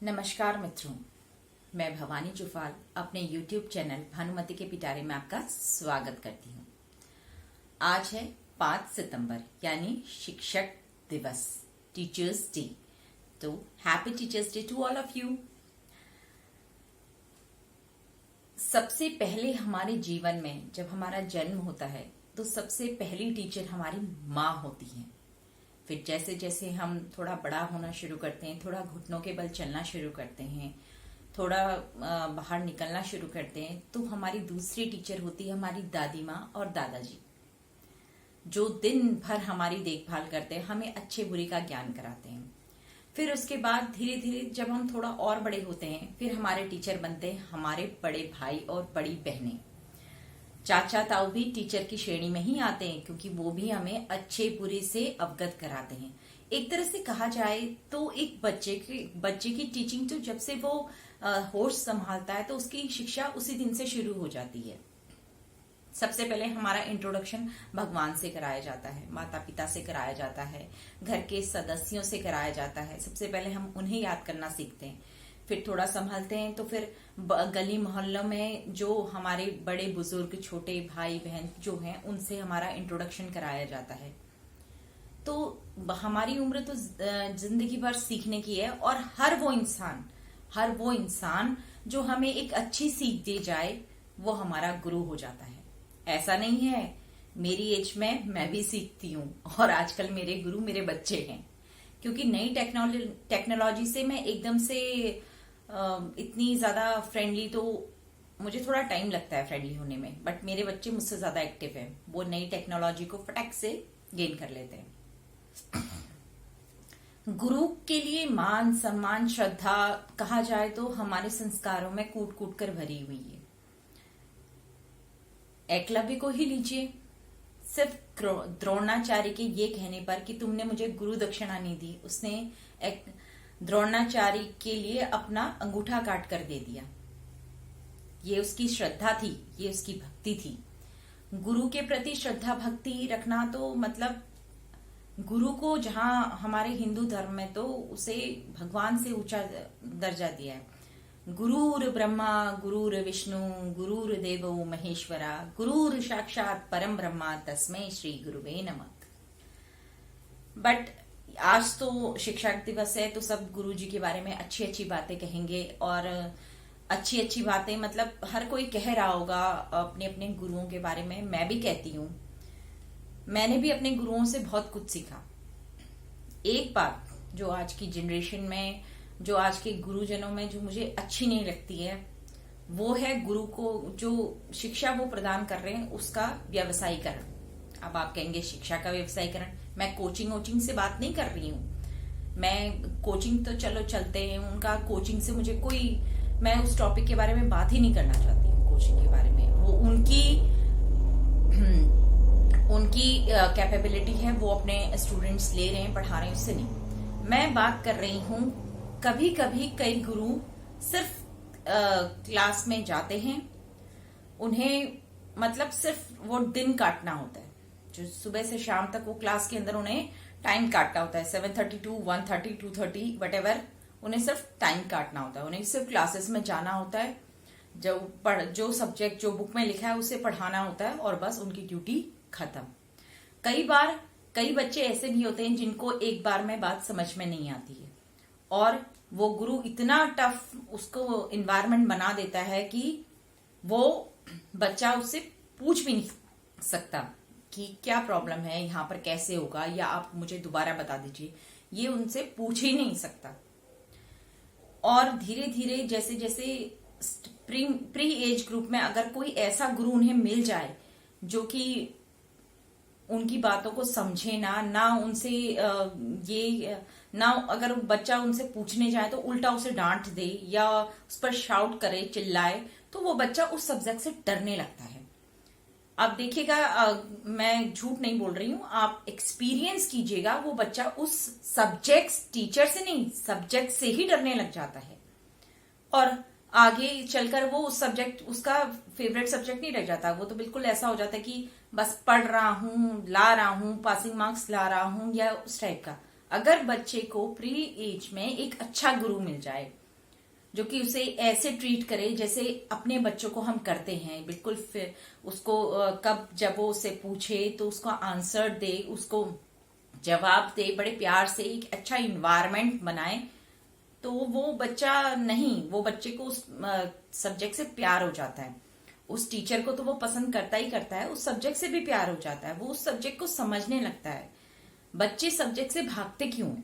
नमस्कार मित्रों, मैं भवानी चुफाल अपने YouTube चैनल भानुमति के पिटारे में आपका स्वागत करती हूँ। आज है 5 सितंबर यानी शिक्षक दिवस, टीचर्स डे। तो happy teachers day to all of you. सबसे पहले हमारे जीवन में जब हमारा जन्म होता है तो सबसे पहली टीचर हमारी माँ होती है। फिर जैसे जैसे हम थोड़ा बड़ा होना शुरू करते हैं, थोड़ा घुटनों के बल चलना शुरू करते हैं, थोड़ा बाहर निकलना शुरू करते हैं, तो हमारी दूसरी टीचर होती है हमारी दादी माँ और दादाजी, जो दिन भर हमारी देखभाल करते हैं, हमें अच्छे बुरे का ज्ञान कराते हैं। फिर उसके बाद धीरे धीरे जब हम थोड़ा और बड़े होते हैं, फिर हमारे टीचर बनते हैं हमारे बड़े भाई और बड़ी बहनें। चाचा ताऊ भी टीचर की श्रेणी में ही आते हैं, क्योंकि वो भी हमें अच्छे बुरे से अवगत कराते हैं। एक तरह से कहा जाए तो एक बच्चे की टीचिंग, तो जब से वो होश संभालता है तो उसकी शिक्षा उसी दिन से शुरू हो जाती है। सबसे पहले हमारा इंट्रोडक्शन भगवान से कराया जाता है, माता पिता से कराया जाता है, घर के सदस्यों से कराया जाता है। सबसे पहले हम उन्हें याद करना सीखते हैं। फिर थोड़ा संभालते हैं तो फिर गली मोहल्लों में जो हमारे बड़े बुजुर्ग, छोटे भाई बहन जो हैं, उनसे हमारा इंट्रोडक्शन कराया जाता है। तो हमारी उम्र तो जिंदगी भर सीखने की है, और हर वो इंसान जो हमें एक अच्छी सीख दे जाए, वो हमारा गुरु हो जाता है। ऐसा नहीं है, मेरी एज में मैं भी सीखती हूँ, और आजकल मेरे गुरु मेरे बच्चे हैं, क्योंकि नई टेक्नोलॉजी से मैं एकदम से इतनी ज्यादा फ्रेंडली, तो मुझे थोड़ा टाइम लगता है फ्रेंडली होने में, बट मेरे बच्चे मुझसे ज्यादा एक्टिव हैं। वो नई टेक्नोलॉजी को फटाक से गेन कर लेते हैं। गुरु के लिए मान, सम्मान, श्रद्धा कहा जाए तो हमारे संस्कारों में कूट कूट कर भरी हुई है। एकलव्य को ही लीजिए, सिर्फ द्रोणाचार्य के ये कहने पर कि तुमने मुझे गुरु दक्षिणा नहीं दी, उसने द्रोणाचार्य के लिए अपना अंगूठा काट कर दे दिया। ये उसकी श्रद्धा थी, ये उसकी भक्ति थी। गुरु के प्रति श्रद्धा भक्ति रखना तो मतलब, गुरु को जहां हमारे हिंदू धर्म में तो उसे भगवान से ऊंचा दर्जा दिया है। गुरुर ब्रह्मा गुरुर विष्णु गुरुर देवो महेश्वरा गुरुर साक्षात परम ब्रह्मा तस्मै श्री गुरुवे नमः। बट आज तो शिक्षक दिवस है, तो सब गुरुजी के बारे में अच्छी अच्छी बातें कहेंगे, और अच्छी अच्छी बातें मतलब हर कोई कह रहा होगा अपने अपने गुरुओं के बारे में। मैं भी कहती हूँ, मैंने भी अपने गुरुओं से बहुत कुछ सीखा। एक बात जो आज की जनरेशन में, जो आज के गुरुजनों में जो मुझे अच्छी नहीं लगती है, वो है गुरु को जो शिक्षा वो प्रदान कर रहे हैं उसका व्यवसायीकरण। अब आप कहेंगे शिक्षा का व्यवसायीकरण, मैं कोचिंग से बात नहीं कर रही हूँ। मैं कोचिंग तो चलो चलते हैं, उनका कोचिंग से मुझे कोई, मैं उस टॉपिक के बारे में बात ही नहीं करना चाहती हूँ। कोचिंग के बारे में वो उनकी कैपेबिलिटी है, वो अपने स्टूडेंट्स ले रहे हैं, पढ़ा रहे हैं, उससे नहीं। मैं बात कर रही हूँ, कभी कभी कई गुरु सिर्फ क्लास में जाते हैं, उन्हें मतलब सिर्फ वो दिन काटना होता है, जो सुबह से शाम तक वो क्लास के अंदर उन्हें टाइम काटना होता है। 7:30 to 1:30 2:30 वटेवर, उन्हें सिर्फ टाइम काटना होता है। उन्हें सिर्फ क्लासेस में जाना होता है, जो सब्जेक्ट जो बुक में लिखा है उसे पढ़ाना होता है, और बस उनकी ड्यूटी खत्म। कई बच्चे ऐसे भी होते हैं जिनको एक बार में बात समझ में नहीं आती है, और वो गुरु इतना टफ उसको इन्वायरमेंट बना देता है कि वो बच्चा उससे पूछ भी नहीं सकता कि क्या प्रॉब्लम है, यहाँ पर कैसे होगा, या आप मुझे दोबारा बता दीजिए। ये उनसे पूछ ही नहीं सकता। और धीरे धीरे जैसे जैसे प्री एज ग्रुप में अगर कोई ऐसा गुरु उन्हें मिल जाए जो कि उनकी बातों को समझे ना उनसे ना अगर बच्चा उनसे पूछने जाए तो उल्टा उसे डांट दे या उस पर शाउट करे, चिल्लाए, तो वो बच्चा उस सब्जेक्ट से डरने लगता है। आप देखिएगा, मैं झूठ नहीं बोल रही हूं, आप एक्सपीरियंस कीजिएगा, वो बच्चा उस सब्जेक्ट, टीचर से नहीं, सब्जेक्ट से ही डरने लग जाता है, और आगे चलकर वो उस सब्जेक्ट, उसका फेवरेट सब्जेक्ट नहीं रह जाता। वो तो बिल्कुल ऐसा हो जाता है कि बस पढ़ रहा हूं, ला रहा हूं, पासिंग मार्क्स ला रहा हूं, या उस टाइप का। अगर बच्चे को प्री एज में एक अच्छा गुरु मिल जाए, जो कि उसे ऐसे ट्रीट करे जैसे अपने बच्चों को हम करते हैं, बिल्कुल। फिर उसको कब जब वो उससे पूछे तो उसको आंसर दे, उसको जवाब दे, बड़े प्यार से एक अच्छा इन्वायरमेंट बनाए। तो वो बच्चा नहीं, वो बच्चे को उस सब्जेक्ट से प्यार हो जाता है, उस टीचर को तो वो पसंद करता ही करता है, उस सब्जेक्ट से भी प्यार हो जाता है, वो उस सब्जेक्ट को समझने लगता है। बच्चे सब्जेक्ट से भागते क्यों हैं?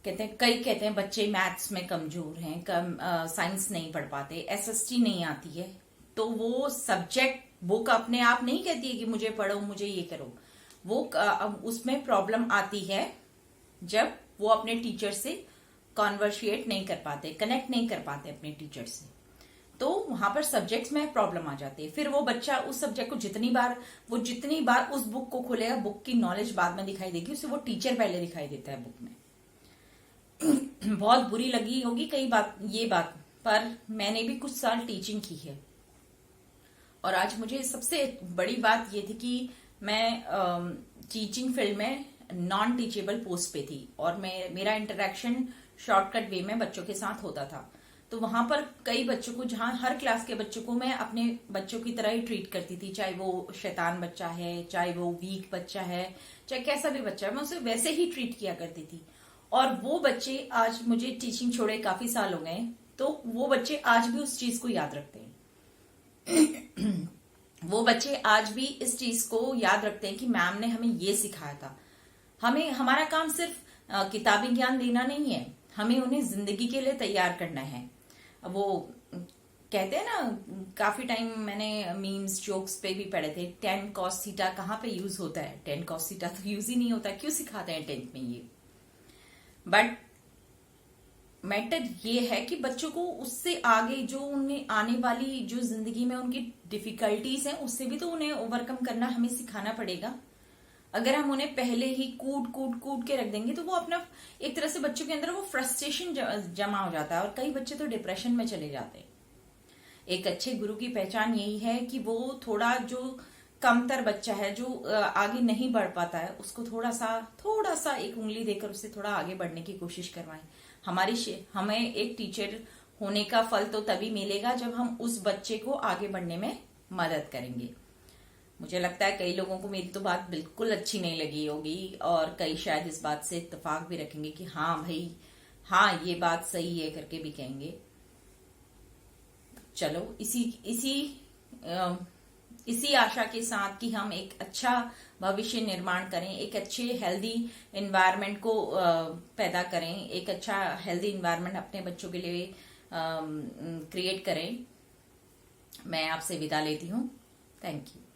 कई कहते हैं बच्चे मैथ्स में कमजोर हैं, कम साइंस नहीं पढ़ पाते, एसएसटी नहीं आती है। तो वो सब्जेक्ट बुक अपने आप नहीं कहती है कि मुझे पढ़ो, मुझे ये करो। वो उसमें प्रॉब्लम आती है जब वो अपने टीचर से कॉन्वर्शिएट नहीं कर पाते, कनेक्ट नहीं कर पाते अपने टीचर से। तो वहां पर सब्जेक्ट्स में प्रॉब्लम आ जाती है। फिर वो बच्चा उस सब्जेक्ट को जितनी बार उस बुक को खोलेगा, बुक की नॉलेज बाद में दिखाई देगी उसे, वो टीचर पहले दिखाई देता है बुक में। बहुत बुरी लगी होगी ये बात, पर मैंने भी कुछ साल टीचिंग की है, और आज मुझे सबसे बड़ी बात ये थी कि मैं टीचिंग फील्ड में नॉन टीचेबल पोस्ट पे थी, और मेरा इंटरेक्शन शॉर्टकट वे में बच्चों के साथ होता था। तो वहां पर कई बच्चों को, जहां हर क्लास के बच्चों को मैं अपने बच्चों की तरह ही ट्रीट करती थी, चाहे वो शैतान बच्चा है, चाहे वो वीक बच्चा है, चाहे कैसा भी बच्चा है, मैं उसे वैसे ही ट्रीट किया करती थी। और वो बच्चे, आज मुझे टीचिंग छोड़े काफी साल हो गए, तो वो बच्चे आज भी उस चीज को याद रखते हैं। वो बच्चे आज भी इस चीज को याद रखते हैं कि मैम ने हमें ये सिखाया था। हमारा काम सिर्फ किताबी ज्ञान देना नहीं है, हमें उन्हें जिंदगी के लिए तैयार करना है। वो कहते हैं ना, काफी टाइम मैंने मीम्स जोक्स पे भी पढ़े थे, 10 cos थीटा कहाँ पे यूज होता है? 10 cos थीटा तो यूज ही नहीं होता, क्यों सिखाते हैं 10th में ये? बट मैटर ये है कि बच्चों को उससे आगे जो उन्हें आने वाली जो जिंदगी में उनकी डिफिकल्टीज हैं, उससे भी तो उन्हें ओवरकम करना हमें सिखाना पड़ेगा। अगर हम उन्हें पहले ही कूट के रख देंगे तो वो अपना, एक तरह से बच्चों के अंदर वो फ्रस्ट्रेशन जमा हो जाता है, और कई बच्चे तो डिप्रेशन में चले जाते हैं। एक अच्छे गुरु की पहचान यही है कि वो थोड़ा जो कमतर बच्चा है, जो आगे नहीं बढ़ पाता है, उसको थोड़ा सा एक उंगली देकर उससे थोड़ा आगे बढ़ने की कोशिश करवाएं। हमें एक टीचर होने का फल तो तभी मिलेगा जब हम उस बच्चे को आगे बढ़ने में मदद करेंगे। मुझे लगता है कई लोगों को मेरी तो बात बिल्कुल अच्छी नहीं लगी होगी, और कई शायद इस बात से इत्तेफाक भी रखेंगे कि हाँ भाई, हाँ ये बात सही है करके भी कहेंगे। चलो इसी आशा के साथ कि हम एक अच्छा भविष्य निर्माण करें, एक अच्छे हेल्दी एनवायरनमेंट को पैदा करें, एक अच्छा हेल्दी एनवायरनमेंट अपने बच्चों के लिए क्रिएट करें। मैं आपसे विदा लेती हूँ। Thank you.